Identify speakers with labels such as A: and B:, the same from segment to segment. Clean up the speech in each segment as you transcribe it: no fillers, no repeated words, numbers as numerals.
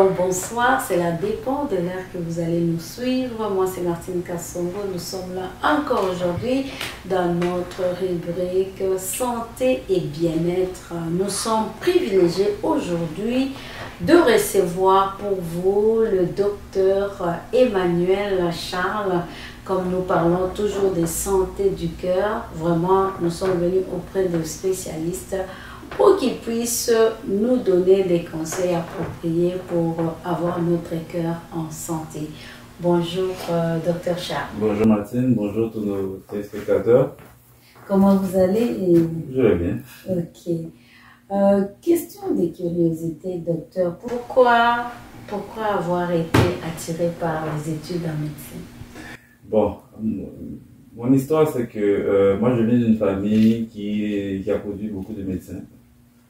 A: Bonsoir, cela dépend de l'heure que vous allez nous suivre. Moi, c'est Martine Kassongo. Nous sommes là encore aujourd'hui dans notre rubrique santé et bien-être. Nous sommes privilégiés aujourd'hui de recevoir pour vous le docteur Emmanuel Charles. Comme nous parlons toujours de santé du cœur, vraiment, nous sommes venus auprès de spécialistes pour qu'ils puissent nous donner des conseils appropriés pour avoir notre cœur en santé. Bonjour, docteur Charles.
B: Bonjour Martine, bonjour tous nos téléspectateurs.
A: Comment vous allez?
B: Je vais bien.
A: Ok. Question de curiosité, docteur. Pourquoi avoir été attiré par les études en médecine?
B: Bon, mon histoire, c'est que moi, je viens d'une famille qui a produit beaucoup de médecins.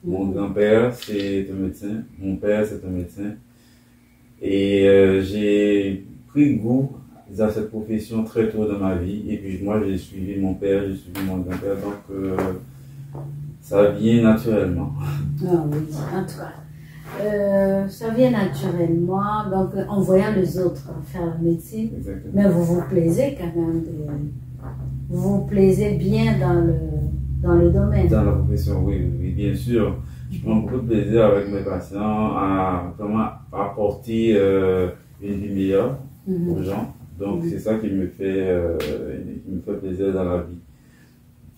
B: Mon grand-père, c'est un médecin. Mon père, c'est un médecin. Et j'ai pris goût à cette profession très tôt dans ma vie. Et puis moi, j'ai suivi mon père, j'ai suivi mon grand-père. Donc, ça vient naturellement.
A: Ah oui, en tout cas. Ça vient naturellement, donc en voyant les autres faire la médecine.
B: Exactement.
A: Mais vous vous plaisez quand même. Vous vous plaisez bien dans le domaine.
B: Dans la profession, oui, bien sûr. Je prends beaucoup de plaisir avec mes patients à vraiment apporter une vie meilleure aux gens. Donc, c'est ça qui me fait plaisir dans la vie.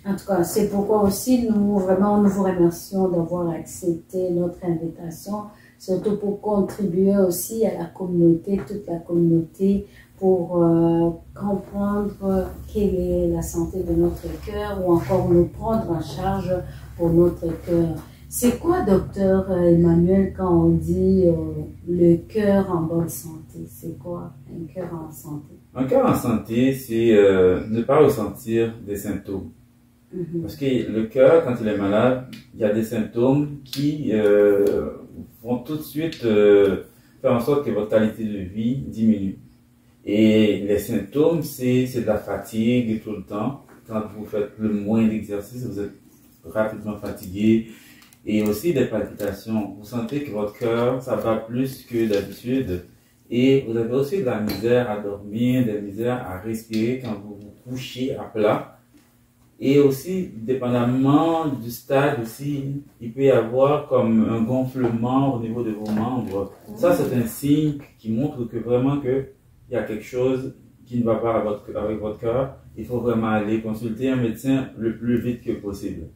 A: En tout cas, c'est pourquoi aussi nous vous remercions d'avoir accepté notre invitation, surtout pour contribuer aussi à la communauté, toute la communauté, pour comprendre quelle est la santé de notre cœur ou encore nous prendre en charge pour notre cœur. C'est quoi, docteur Emmanuel, quand on dit le cœur en bonne santé? C'est quoi un cœur en santé?
B: Un cœur en santé, c'est ne pas ressentir des symptômes. Parce que le cœur, quand il est malade, il y a des symptômes qui vont tout de suite faire en sorte que votre qualité de vie diminue. Et les symptômes, c'est de la fatigue tout le temps. Quand vous faites le moins d'exercice, vous êtes rapidement fatigué. Et aussi des palpitations. Vous sentez que votre cœur, ça bat plus que d'habitude. Et vous avez aussi de la misère à dormir, de la misère à respirer quand vous vous couchez à plat. Et aussi, dépendamment du stade aussi, il peut y avoir comme un gonflement au niveau de vos membres. Ça, c'est un signe qui montre que vraiment il y a quelque chose qui ne va pas avec votre cœur. Il faut vraiment aller consulter un médecin le plus vite que possible.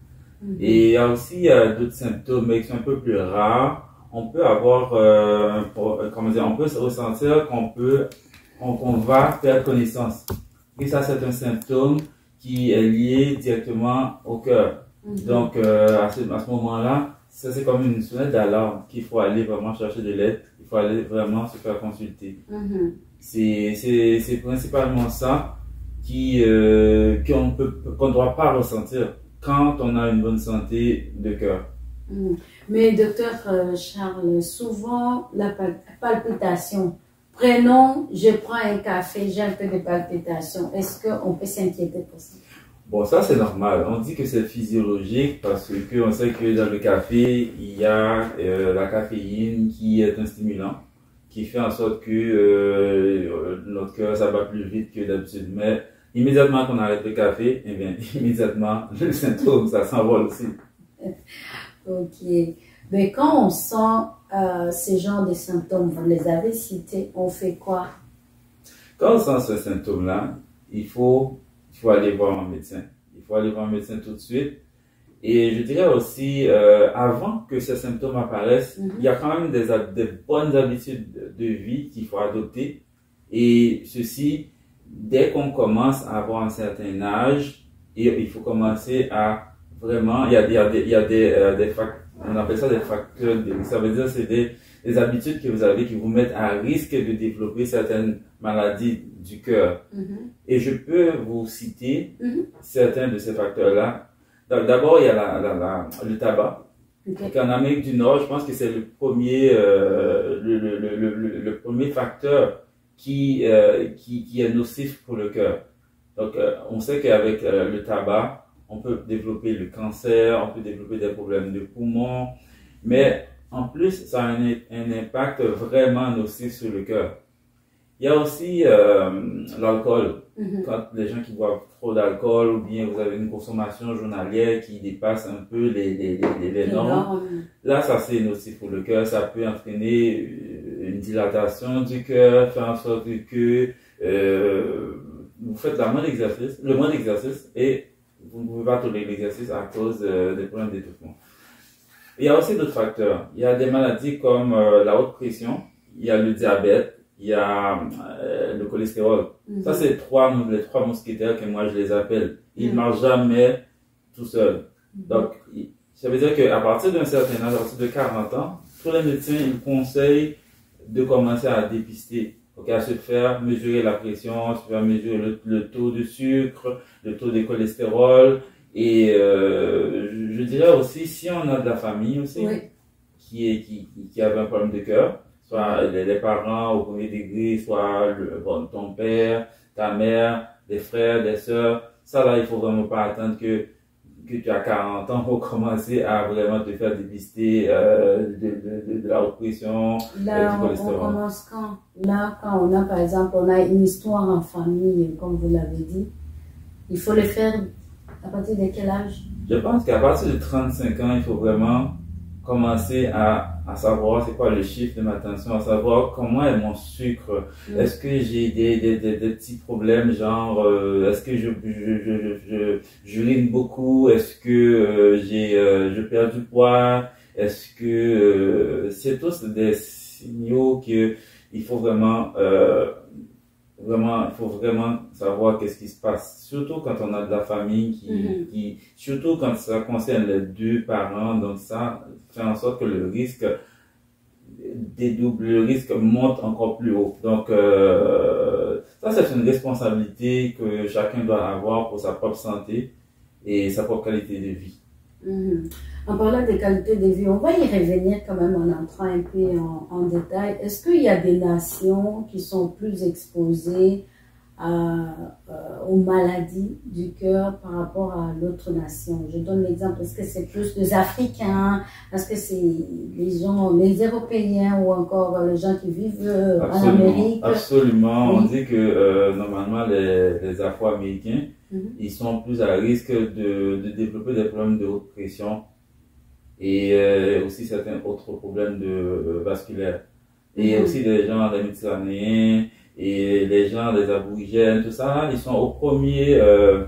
B: Et il y a aussi d'autres symptômes, mais qui sont un peu plus rares. On peut avoir, on peut se ressentir qu'on va perdre connaissance. Et ça, c'est un symptôme qui est lié directement au cœur. Donc, à ce moment-là, ça c'est comme une sonnette d'alarme qu'il faut aller vraiment chercher de l'aide. Il faut aller vraiment se faire consulter. C'est principalement ça qu'on ne doit pas ressentir quand on a une bonne santé de cœur.
A: Mais docteur Charles, souvent la palpitation. Prenons, je prends un café, j'ai un peu de palpitation. Est-ce qu'on peut s'inquiéter pour ça?
B: Bon, ça c'est normal. On dit que c'est physiologique parce qu'on sait que dans le café, il y a la caféine qui est un stimulant, qui fait en sorte que notre cœur, ça bat plus vite que d'habitude. Mais immédiatement qu'on arrête le café, eh bien, immédiatement, le symptôme, ça s'envole aussi.
A: Ok. Mais quand on sent ces genres de symptômes, vous les avez cités, on fait quoi?
B: Quand on sent ce symptôme-là, il faut aller voir un médecin. Il faut aller voir un médecin tout de suite. Et je dirais aussi, avant que ces symptômes apparaissent, il y a quand même des bonnes habitudes de vie qu'il faut adopter. Et ceci, dès qu'on commence à avoir un certain âge, il faut commencer à vraiment, il y a des facteurs, on appelle ça des facteurs de risque. Ça veut dire c'est des habitudes que vous avez qui vous mettent à risque de développer certaines maladies du cœur. Et je peux vous citer certains de ces facteurs-là. D'abord, il y a le tabac. Donc, en Amérique du Nord, je pense que c'est le premier, le premier facteur qui est nocif pour le cœur. Donc, on sait qu'avec le tabac, on peut développer le cancer, on peut développer des problèmes de poumons. Mais en plus, ça a un impact vraiment nocif sur le cœur. Il y a aussi l'alcool. Quand les gens qui boivent trop d'alcool ou bien vous avez une consommation journalière qui dépasse un peu les normes, là, ça c'est nocif pour le cœur. Ça peut entraîner une dilatation du cœur, faire en sorte que vous faites le moins d'exercice et vous ne pouvez pas tolérer l'exercice à cause des problèmes d'étouffement. Il y a aussi d'autres facteurs. Il y a des maladies comme la haute pression, il y a le diabète, il y a le cholestérol. Ça, c'est les trois mousquetaires que moi je les appelle. Ils ne marchent jamais tout seuls. Donc, ça veut dire qu'à partir d'un certain âge, à partir de 40 ans, tous les médecins ils conseillent de commencer à dépister, à se faire mesurer la pression, se faire mesurer le taux de sucre, le taux de cholestérol. Et je dirais aussi, si on a de la famille aussi qui avait un problème de cœur, soit les parents au premier degré, soit ton père, ta mère, des frères, des sœurs, ça là, il faut vraiment pas attendre que tu as 40 ans pour commencer à vraiment te faire dépister de la haute pression,
A: là,
B: du cholestérol.
A: On commence quand? Là, quand on a, par exemple, on a une histoire en famille, comme vous l'avez dit, il faut le faire à partir de quel âge?
B: Je pense qu'à partir de 35 ans, il faut vraiment commencer à savoir c'est quoi le chiffre de ma tension, à savoir comment est mon sucre. Est-ce que j'ai des petits problèmes, genre, est-ce que j'urine beaucoup? Est-ce que je perds du poids? Est-ce que c'est tous des signaux que il faut vraiment il faut vraiment savoir qu'est-ce qui se passe, surtout quand on a de la famille surtout quand ça concerne les deux parents, donc ça fait en sorte que le risque dédouble, le risque monte encore plus haut. Donc ça c'est une responsabilité que chacun doit avoir pour sa propre santé et sa propre qualité de vie.
A: En parlant de qualité de vie, on va y revenir quand même en entrant un peu en détail. Est-ce qu'il y a des nations qui sont plus exposées aux maladies du cœur par rapport à d'autres nations? Je donne l'exemple, est-ce que c'est plus les Africains, est-ce que c'est les Européens ou encore les gens qui vivent en Amérique?
B: Absolument, on dit que normalement les Afro-Américains, ils sont plus à risque de développer des problèmes de haute pression et aussi certains autres problèmes vasculaires. Et aussi les gens des Méditerranéens et les gens des Aborigènes, tout ça, ils sont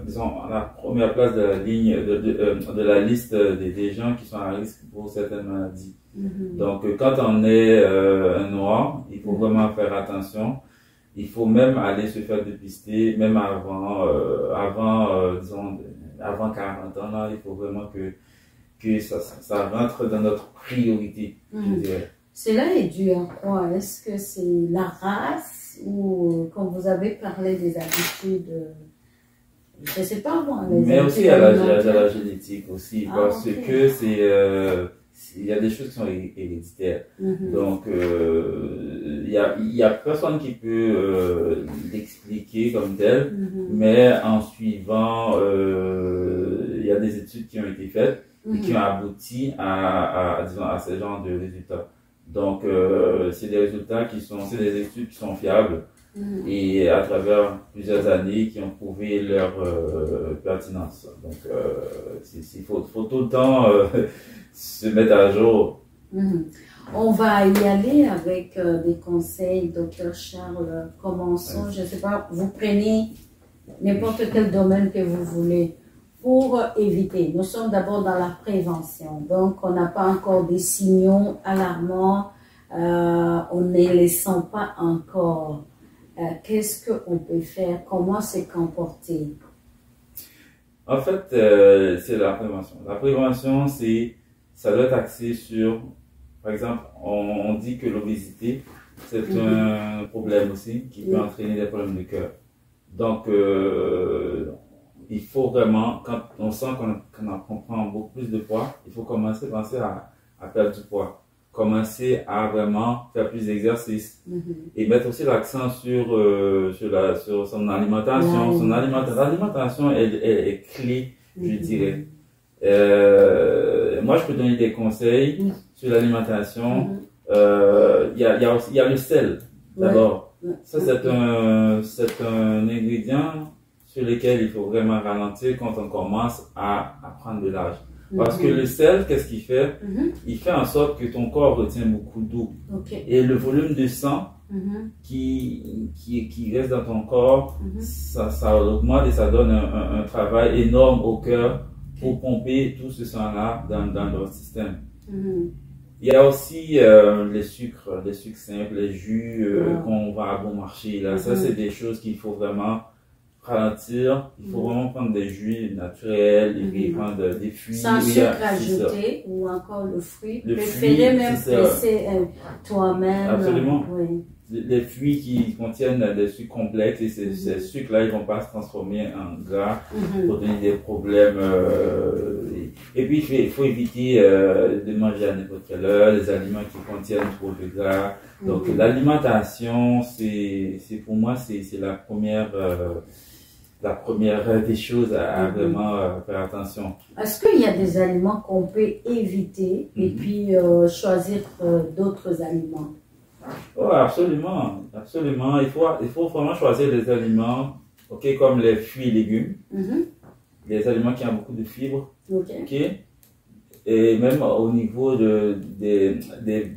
B: disons, à la première place de la ligne, de la liste des gens qui sont à risque pour certaines maladies. Donc, quand on est un noir, il faut vraiment faire attention. Il faut même aller se faire dépister, même avant 40 ans, là, il faut vraiment que ça rentre dans notre priorité, je dirais.
A: Cela est dû à quoi? Est-ce que c'est la race ou, quand vous avez parlé des habitudes, je ne sais pas moi.
B: Mais aussi il y a la génétique aussi, parce que il y a des choses qui sont héréditaires. Donc, il y a personne qui peut l'expliquer comme tel, mais en suivant, il y a des études qui ont été faites et qui ont abouti disons, à ce genre de résultats. Donc, c'est des résultats c'est des études qui sont fiables et à travers plusieurs années qui ont prouvé leur pertinence. Donc, il faut tout le temps se mettre à jour.
A: On va y aller avec des conseils, Dr Charles. Commençons, je ne sais pas, vous prenez n'importe quel domaine que vous voulez pour éviter. Nous sommes d'abord dans la prévention, donc on n'a pas encore des signaux alarmants, on ne les sent pas encore. Qu'est-ce qu'on peut faire? Comment se comporter?
B: En fait, c'est la prévention. La prévention, ça doit être axé sur, par exemple, on dit que l'obésité, c'est un problème aussi qui peut entraîner des problèmes de cœur. Donc, il faut vraiment, quand on sent qu'on prend beaucoup plus de poids, il faut commencer à penser à perdre du poids. Commencer à vraiment faire plus d'exercice et mettre aussi l'accent sur son alimentation. L'alimentation est clé, je dirais. moi, je peux donner des conseils sur l'alimentation. Il y a le sel, d'abord. Ça, c'est un ingrédient sur lequel il faut vraiment ralentir quand on commence à prendre de l'âge. Parce que le sel, qu'est-ce qu'il fait? Il fait en sorte que ton corps retient beaucoup d'eau. Et le volume de sang qui reste dans ton corps, ça augmente et ça donne un travail énorme au cœur pour pomper tout ce sang-là dans notre système. Il y a aussi les sucres simples, les jus qu'on va à bon marché. Là. Ça, c'est des choses qu'il faut vraiment ralentir. Il faut vraiment prendre des jus naturels et puis prendre des fruits.
A: Sans sucre ajouté ou encore le fruit. Préférez même presser toi-même.
B: Absolument. Les fruits qui contiennent des sucres complexes et ces sucres-là, ils ne vont pas se transformer en gras pour donner des problèmes. Et puis, il faut éviter de manger à n'importe quelle heure, les aliments qui contiennent trop de gras. Donc, l'alimentation, pour moi, c'est la première des choses à vraiment faire attention. Est-ce
A: qu'il y a des aliments qu'on peut éviter et puis choisir d'autres aliments?
B: Oh, absolument, absolument. Il faut vraiment choisir des aliments, comme les fruits et légumes, des aliments qui ont beaucoup de fibres, et même au niveau de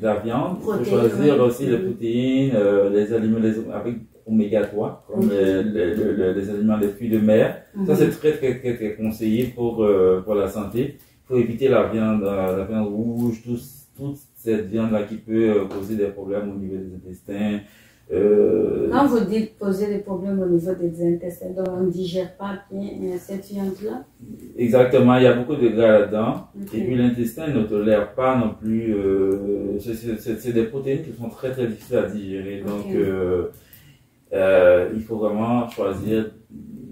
B: la viande, il faut choisir aussi les protéines, les aliments avec oméga 3, comme les aliments des fruits de mer. Ça, c'est très, très, très, très conseillé pour la santé. Il faut éviter la viande rouge, toute cette viande-là qui peut causer des problèmes au niveau des intestins.
A: Quand vous dites poser des problèmes au niveau des intestins, donc on ne digère pas bien cette viande-là?
B: Exactement, il y a beaucoup de gras là-dedans. Et puis l'intestin ne tolère pas non plus. C'est des protéines qui sont très très difficiles à digérer. Donc il faut vraiment choisir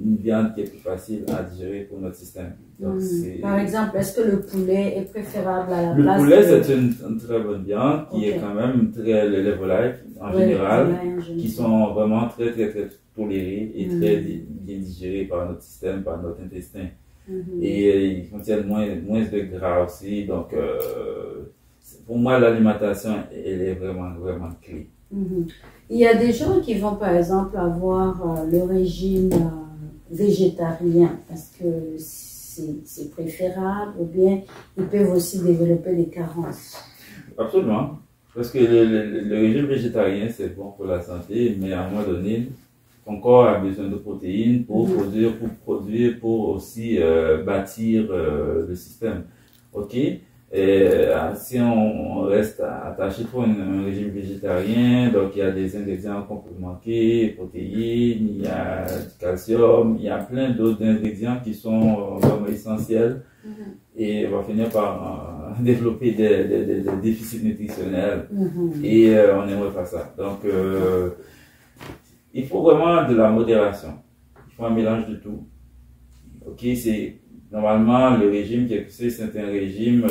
B: une viande qui est plus facile à digérer pour notre système. Donc,
A: par exemple, est-ce que le poulet est préférable à la place?
B: Le poulet, c'est une très bonne viande qui est quand même les volailles en général, qui sont vraiment très, très, très tolérées et très bien digérées par notre système, par notre intestin. Et ils contiennent moins de gras aussi. Donc, pour moi, l'alimentation, elle est vraiment, vraiment clé.
A: Il y a des gens qui vont, par exemple, avoir le régime végétarien. Est-ce que c'est préférable ou bien ils peuvent aussi développer des carences?
B: Absolument. Parce que le régime végétarien, c'est bon pour la santé, mais à un moment donné, ton corps a besoin de protéines pour produire, pour aussi bâtir le système. Et si on reste attaché pour un régime végétarien, donc il y a des ingrédients qu'on peut manquer, protéines, il y a du calcium, il y a plein d'autres ingrédients qui sont vraiment essentiels et on va finir par développer des déficits nutritionnels et on n'aimerait pas ça. Donc il faut vraiment de la modération, il faut un mélange de tout. Normalement, le régime qui est poussé, c'est un régime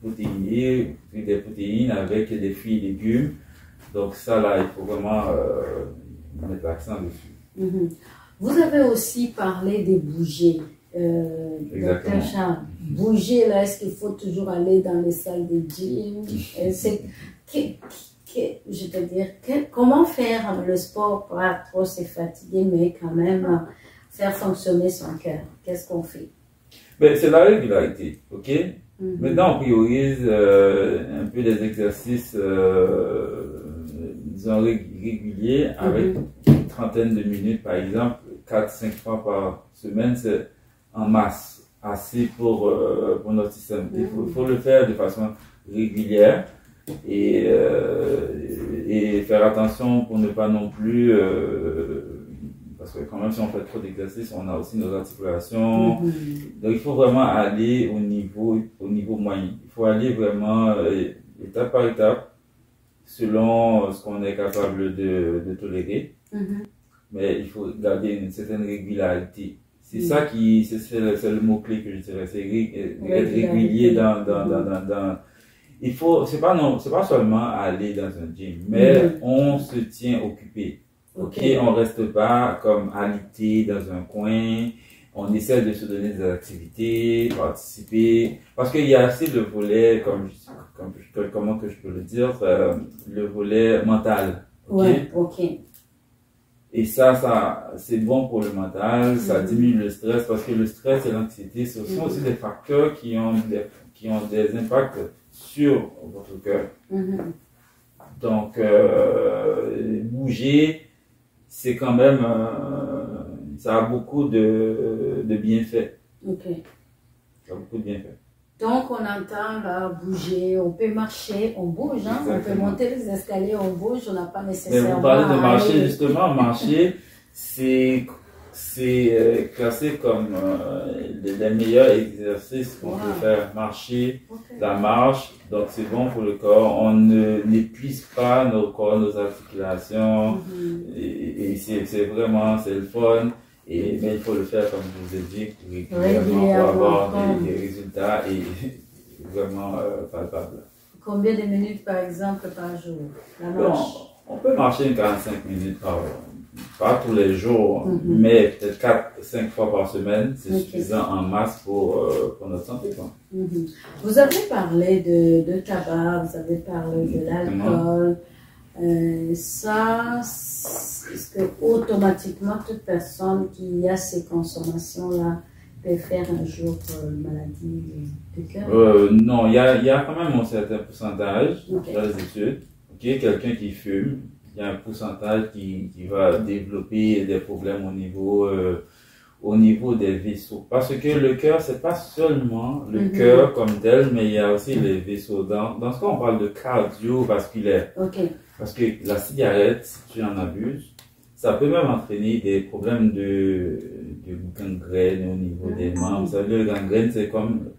B: protéiné, des protéines avec des fruits et légumes. Donc ça, là, il faut vraiment mettre l'accent dessus.
A: Vous avez aussi parlé des bougies. Docteur Charles, bouger, là, est-ce qu'il faut toujours aller dans les salles de gym? Je veux dire, comment faire le sport pour pas trop se fatiguer, mais quand même faire fonctionner son cœur? Qu'est-ce qu'on fait?
B: C'est la régularité, Maintenant, on priorise un peu des exercices, disons, réguliers, avec une trentaine de minutes, par exemple, 4-5 fois par semaine, c'est en masse, assez pour notre système. Il faut le faire de façon régulière et faire attention pour ne pas non plus... parce que quand même, si on fait trop d'exercices, on a aussi nos articulations. Donc, il faut vraiment aller au niveau moyen. Il faut aller vraiment étape par étape, selon ce qu'on est capable de tolérer. Mais il faut garder une certaine régularité. C'est ça c'est le mot-clé que je dirais. C'est être régulier dans c'est pas seulement aller dans un gym, mais on se tient occupé. On reste pas comme alité dans un coin, on essaie de se donner des activités, participer, parce qu'il y a aussi le volet, comment que je peux le dire, le volet mental.
A: Ouais, ok.
B: Et ça, c'est bon pour le mental, ça diminue le stress, parce que le stress et l'anxiété, ce sont aussi des facteurs qui ont des impacts sur votre cœur. Donc, bouger, c'est quand même, ça a beaucoup de bienfaits.
A: Ok.
B: Ça a beaucoup de bienfaits.
A: Donc, on entend là, bouger, on peut marcher, on bouge, hein? On peut monter les escaliers, on bouge, on n'a pas nécessairement.
B: Mais vous parlez de marcher, justement, marcher, c'est classé comme les meilleurs exercices qu'on peut faire. Marcher, la marche, donc c'est bon pour le corps. On n'épuise pas nos corps, nos articulations, et c'est vraiment, c'est le fun. Mais il faut le faire, comme je vous ai dit, régulièrement pour avoir des résultats et vraiment palpables.
A: Combien de minutes, par exemple, par jour, la marche?
B: On peut marcher 45 minutes pas tous les jours, mais peut-être 4-5 fois par semaine, c'est suffisant en masse pour notre santé.
A: Vous avez parlé de tabac, vous avez parlé de l'alcool. Ça, est-ce que automatiquement toute personne qui a ces consommations-là peut faire un jour une maladie de cœur?
B: Non, il y a quand même un certain pourcentage dans les études. Quelqu'un qui fume, il y a un pourcentage qui va développer des problèmes au niveau des vaisseaux. Parce que le cœur, c'est pas seulement le cœur comme tel, mais il y a aussi les vaisseaux. Dans ce cas, on parle de cardiovasculaire. Parce que la cigarette, si tu en abuses, ça peut même entraîner des problèmes de gangrène au niveau des membres. Ça veut dire, le gangrène, c'est comme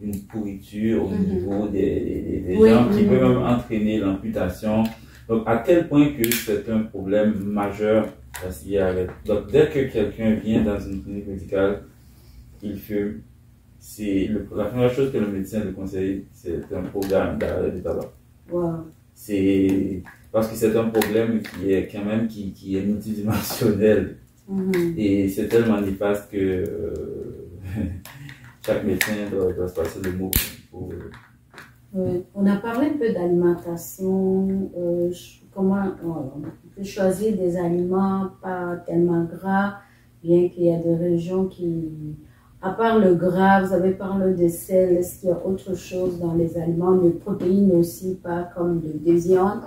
B: une pourriture au niveau des jambes qui peut même entraîner l'amputation. Donc, à tel point que c'est un problème majeur, la cigarette. Donc, dès que quelqu'un vient dans une clinique médicale, il fume, la première chose que le médecin lui conseille, c'est un programme d'arrêt du tabac. C'est parce que c'est un problème qui est quand même qui est multidimensionnel. Et c'est tellement néfaste que chaque médecin doit se passer le mot pour...
A: On a parlé un peu d'alimentation, comment on peut choisir des aliments pas tellement gras, bien qu'il y a des régions qui, à part le gras, vous avez parlé de sel, est-ce qu'il y a autre chose dans les aliments, de protéines aussi, pas comme de viande?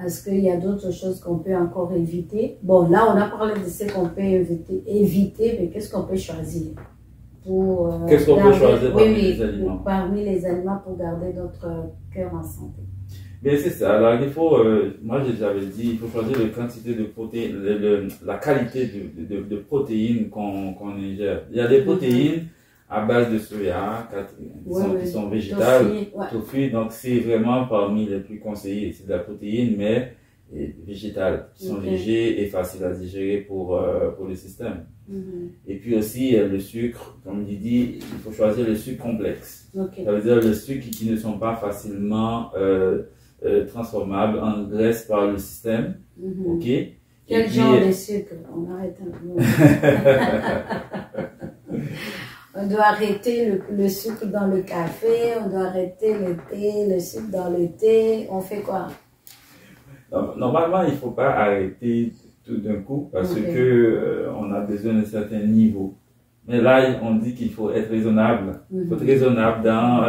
A: Est-ce qu'il y a d'autres choses qu'on peut encore éviter? Bon, là, on a parlé de ce qu'on peut éviter, mais qu'est-ce qu'on peut choisir?
B: Qu'est-ce qu'on peut choisir parmi les aliments?
A: Parmi les aliments pour garder notre cœur en santé.
B: Bien, c'est ça. Alors, il faut, moi j'avais dit, il faut choisir la quantité de protéines, la qualité de protéines qu'on ingère. Il y a des protéines à base de soya, qui sont végétales, tofu, donc c'est vraiment parmi les plus conseillés. C'est de la protéine, mais végétales, qui sont légers et faciles à digérer pour le système. Et puis aussi le sucre, comme il dit, il faut choisir le sucre complexe. Ça veut dire le sucre qui ne sont pas facilement transformables en graisse par le système.
A: Quel genre de sucre? On arrête un peu. On doit arrêter le sucre dans le café, on doit arrêter le thé, le sucre dans le thé. On fait quoi?
B: Normalement, il ne faut pas arrêter tout d'un coup parce que on a besoin d'un certain niveau. Mais là, on dit qu'il faut être raisonnable. Il faut être raisonnable dans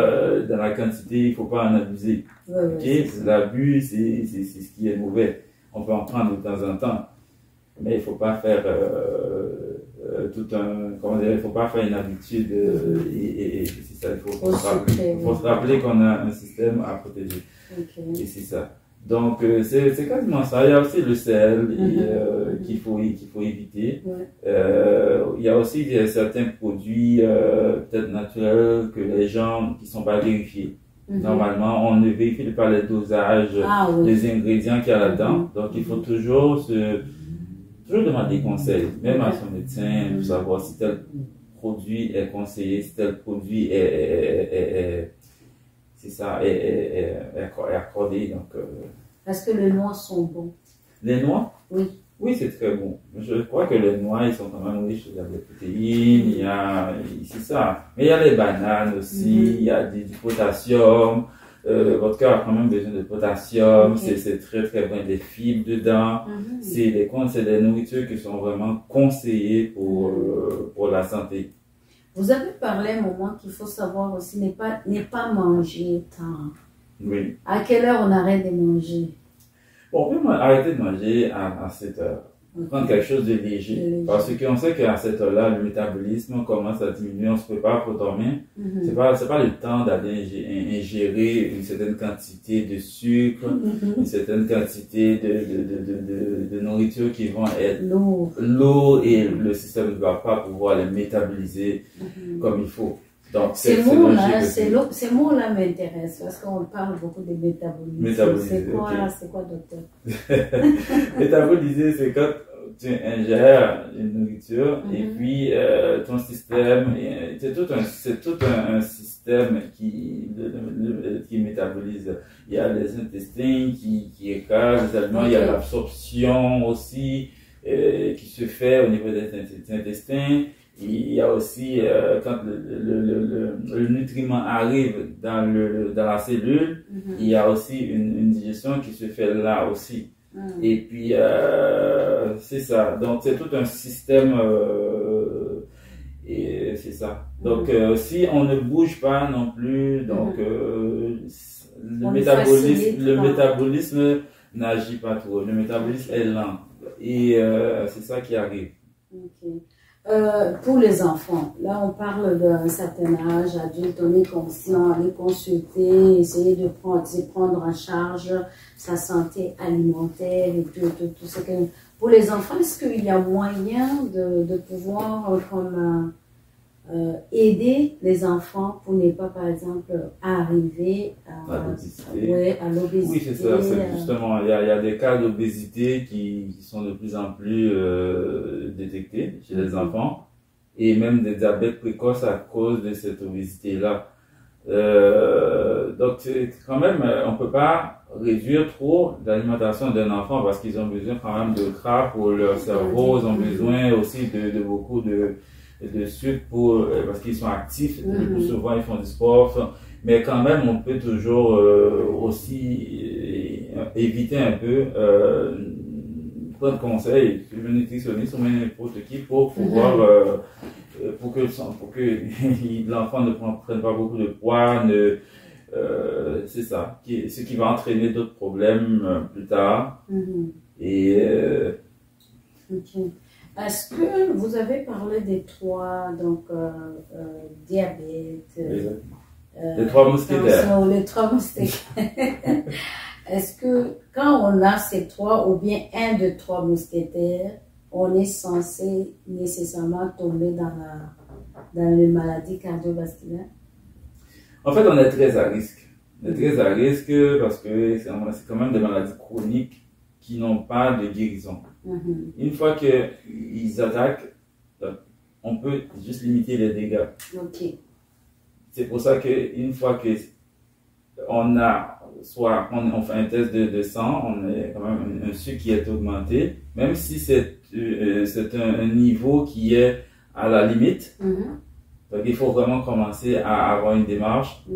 B: la quantité, il ne faut pas en abuser. L'abus, c'est ce qui est mauvais. On peut en prendre de temps en temps. Mais il ne faut pas faire il faut pas faire une habitude et c'est ça, il faut se rappeler qu'on a un système à protéger. Et c'est ça. Donc, c'est quasiment ça. Il y a aussi le sel qu'il faut éviter. Il y a aussi certains produits peut-être naturels que les gens qui ne sont pas vérifiés. Normalement, on ne vérifie pas les dosages, les ingrédients qu'il y a là-dedans. Donc, il faut toujours demander conseil, même à son médecin, pour savoir si tel produit est conseillé, si tel produit est accordé. Donc,
A: est-ce que les noix sont bons?
B: Les noix?
A: Oui.
B: Oui, c'est très bon. Je crois que les noix, ils sont quand même riches. Il y a des protéines, c'est ça. Mais il y a les bananes aussi, il y a du potassium. Votre cœur a quand même besoin de potassium. C'est très, très bien. Des fibres dedans. C'est des nourritures qui sont vraiment conseillées pour la santé.
A: Vous avez parlé un moment qu'il faut savoir aussi, n'est pas manger tant.
B: Oui.
A: À quelle heure on arrête de manger?
B: Bon, on peut arrêter de manger à 7 heures. Prendre quelque chose de léger. Parce qu'on sait qu'à cette heure-là, le métabolisme commence à diminuer, on se prépare pour dormir. C'est pas le temps d'aller ingérer une certaine quantité de sucre, une certaine quantité de nourriture qui vont être lourd et le système ne va pas pouvoir les métaboliser comme il faut. Donc, ces
A: mots-là m'intéressent parce qu'on parle beaucoup de métaboliser. C'est quoi, docteur?
B: Métaboliser, c'est quand tu ingères une nourriture et puis ton système, c'est tout un système qui métabolise. Il y a les intestins qui écrasent les aliments, il y a l'absorption aussi qui se fait au niveau des intestins. Il y a aussi, quand le nutriment arrive dans la cellule, il y a aussi une digestion qui se fait là aussi. Et puis, c'est ça. Donc, c'est tout un système, et c'est ça. Donc, si on ne bouge pas non plus, donc, le métabolisme n'agit pas trop. Le métabolisme est lent. Et c'est ça qui arrive.
A: Pour les enfants, là on parle d'un certain âge, adulte, on est conscient, aller consulter, essayer de prendre en charge sa santé alimentaire et tout ce que... Pour les enfants, est-ce qu'il y a moyen de pouvoir aider les enfants pour ne pas, par exemple, arriver à l'obésité?
B: Oui, c'est ça. Justement, il y a des cas d'obésité qui sont de plus en plus détectés chez les enfants et même des diabètes précoces à cause de cette obésité-là. Donc, quand même, on peut pas réduire trop l'alimentation d'un enfant parce qu'ils ont besoin quand même de gras pour leur cerveau, ils ont besoin aussi de beaucoup de sucre parce qu'ils sont actifs, le plus souvent ils font du sport, mais quand même on peut toujours aussi éviter un peu, prendre conseil sur le nutritionniste ou même n'importe qui pour pouvoir pour que l'enfant ne prenne pas beaucoup de poids, c'est ça, ce qui va entraîner d'autres problèmes plus tard. Et
A: est-ce que vous avez parlé des trois, donc diabète,
B: les trois mousquetaires.
A: Les trois mousquetaires. Est-ce que quand on a ces trois ou bien un de trois mousquetaires, on est censé nécessairement tomber dans les maladies cardiovasculaires? En
B: fait, on est très à risque. On est très à risque parce que c'est quand même des maladies chroniques qui n'ont pas de guérison. Une fois qu'ils attaquent, on peut juste limiter les dégâts. C'est pour ça qu'une fois que on fait un test de sang, on a quand même un sucre qui est augmenté, même si c'est un niveau qui est à la limite. Donc il faut vraiment commencer à avoir une démarche.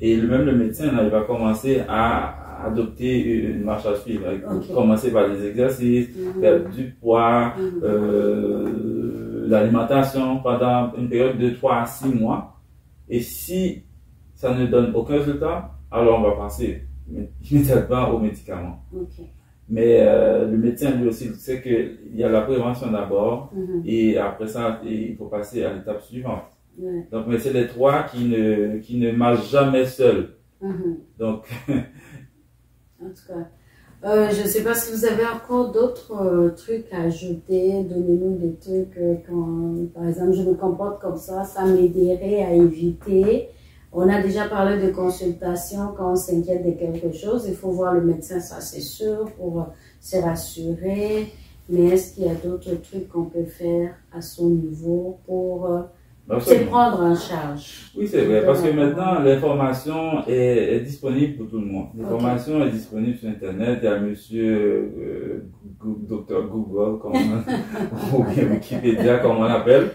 B: Et même le médecin, là, il va commencer à adopter une marche à suivre. Commencer par des exercices, perdre du poids, l'alimentation pendant une période de 3 à 6 mois. Et si ça ne donne aucun résultat, alors on va passer immédiatement aux médicaments. Mais le médecin lui aussi sait qu'il y a la prévention d'abord et après ça, il faut passer à l'étape suivante. Donc, mais c'est les trois qui ne marchent jamais seuls. Donc,
A: en tout cas, je ne sais pas si vous avez encore d'autres trucs à ajouter. Donnez-nous des trucs quand, par exemple, je me comporte comme ça m'aiderait à éviter. On a déjà parlé de consultation quand on s'inquiète de quelque chose. Il faut voir le médecin, ça c'est sûr, pour se rassurer. Mais est-ce qu'il y a d'autres trucs qu'on peut faire à son niveau pour se prendre en charge?
B: Oui, c'est vrai, parce que maintenant, l'information est disponible pour tout le monde. L'information est disponible sur Internet. Il y a monsieur docteur Google, comme, ou bien Wikipédia, comme on l'appelle.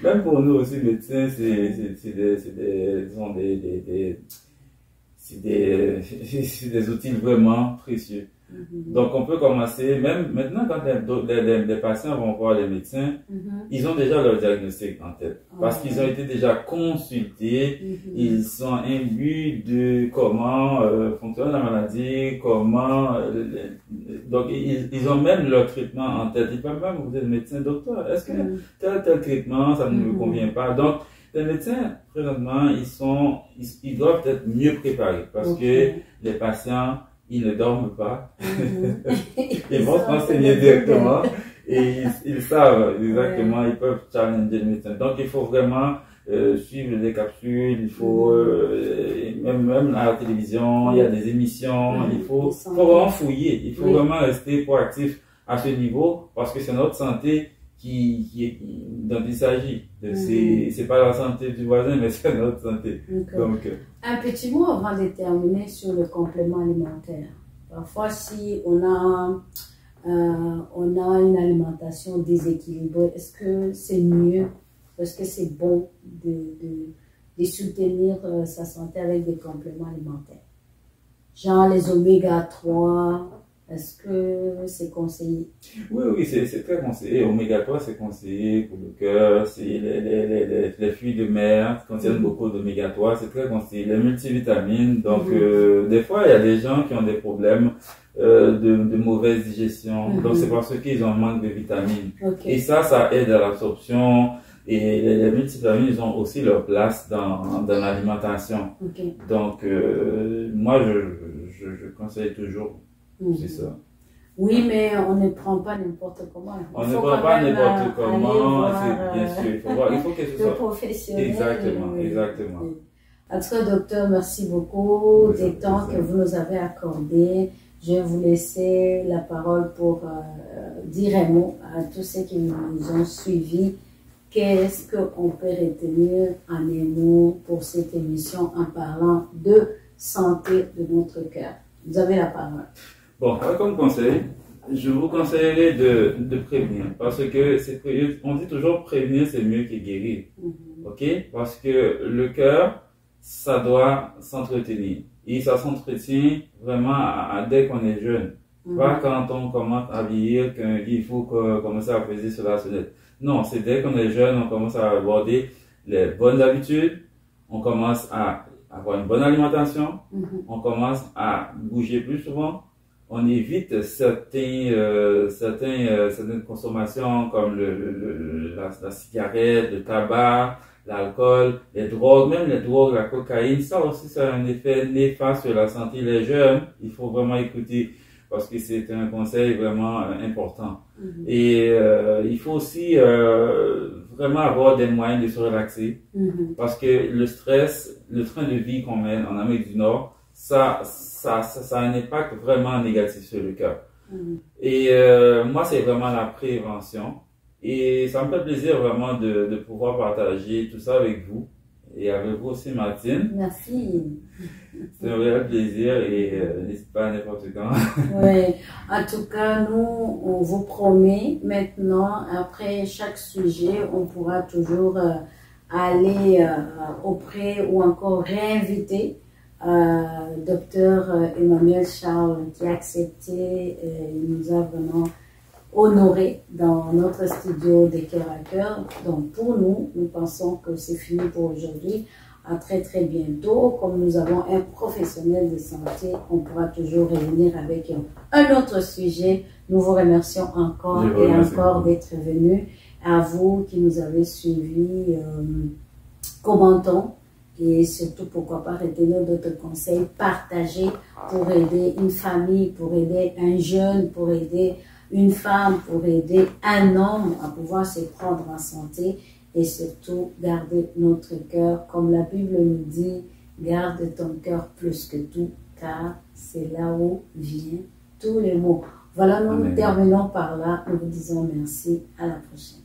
B: Même pour nous aussi, médecins, c'est des outils vraiment précieux. Donc, on peut commencer, même maintenant, quand les patients vont voir les médecins, ils ont déjà leur diagnostic en tête. Parce qu'ils ont été déjà consultés, ils sont imbus de comment fonctionne la maladie, comment... donc, ils ont même leur traitement en tête. Ils peuvent même vous dire, médecin, docteur, est-ce que tel traitement, ça ne me convient pas? Donc, les médecins, présentement, ils doivent être mieux préparés parce que les patients, ils ne dorment pas. Ils vont se renseigner directement et ils savent exactement, ils peuvent challenger le médecin. Donc, il faut vraiment suivre les capsules, il faut, même à la télévision, il y a des émissions, il faut vraiment fouiller, il faut vraiment rester proactif à ce niveau parce que c'est notre santé dont il s'agit. C'est pas la santé du voisin, mais c'est notre santé. Donc,
A: un petit mot avant de terminer sur le complément alimentaire. Parfois, si on a une alimentation déséquilibrée, est-ce que c'est mieux, est-ce que c'est bon de soutenir sa santé avec des compléments alimentaires? Genre les oméga 3, est-ce que c'est conseillé?
B: Oui, c'est très conseillé. Oméga 3, c'est conseillé pour le cœur. Les fruits de mer contiennent beaucoup d'oméga 3. C'est très conseillé. Les multivitamines. Donc, des fois, il y a des gens qui ont des problèmes de mauvaise digestion. Donc, c'est parce qu'ils ont un manque de vitamines. Et ça aide à l'absorption. Et les multivitamines, ils ont aussi leur place dans l'alimentation. Donc, moi, je conseille toujours. C'est ça.
A: Oui, mais on ne prend pas n'importe comment.
B: On ne prend pas n'importe comment, bien sûr. Il faut que ce soit
A: professionnel.
B: Exactement.
A: En tout cas, docteur, merci beaucoup des temps que vous nous avez accordés. Je vais vous laisser la parole pour dire un mot à tous ceux qui nous ont suivis. Qu'est-ce qu'on peut retenir en un mot pour cette émission en parlant de santé de notre cœur? Vous avez la parole.
B: Bon, comme conseil, je vous conseillerais de prévenir parce que on dit toujours prévenir c'est mieux que guérir. Ok? Parce que le cœur, ça doit s'entretenir. Et ça s'entretient vraiment dès qu'on est jeune. Pas quand on commence à vieillir qu'il faut commencer à peser sur la sonnette. Non, c'est dès qu'on est jeune, on commence à aborder les bonnes habitudes, on commence à avoir une bonne alimentation, on commence à bouger plus souvent, on évite certaines consommations comme la cigarette, le tabac, l'alcool, les drogues, même les drogues, la cocaïne. Ça aussi, ça a un effet néfaste sur la santé. Les jeunes, il faut vraiment écouter parce que c'est un conseil vraiment important. Et il faut aussi vraiment avoir des moyens de se relaxer parce que le stress, le train de vie qu'on mène en Amérique du Nord, ça a un impact vraiment négatif sur le cœur. Et moi, c'est vraiment la prévention. Et ça me fait plaisir vraiment de pouvoir partager tout ça avec vous. Et avec vous aussi, Martine.
A: Merci.
B: C'est un réel plaisir et n'hésite pas à n'importe quand.
A: Oui, en tout cas, nous, on vous promet maintenant, après chaque sujet, on pourra toujours aller auprès ou encore réinviter Docteur Emmanuel Charles qui a accepté et nous a vraiment honoré dans notre studio de Cœur à Cœur. Donc pour nous, nous pensons que c'est fini pour aujourd'hui. À très très bientôt. Comme nous avons un professionnel de santé, on pourra toujours revenir avec un autre sujet. Nous vous remercions encore et encore d'être venus. À vous qui nous avez suivis, commentons et surtout pourquoi pas retenir d'autres conseils, partager pour aider une famille, pour aider un jeune, pour aider une femme, pour aider un homme à pouvoir se prendre en santé et surtout garder notre cœur. Comme la Bible nous dit, garde ton cœur plus que tout, car c'est là où viennent tous les maux. Voilà, nous terminons par là. Nous vous disons merci. À la prochaine.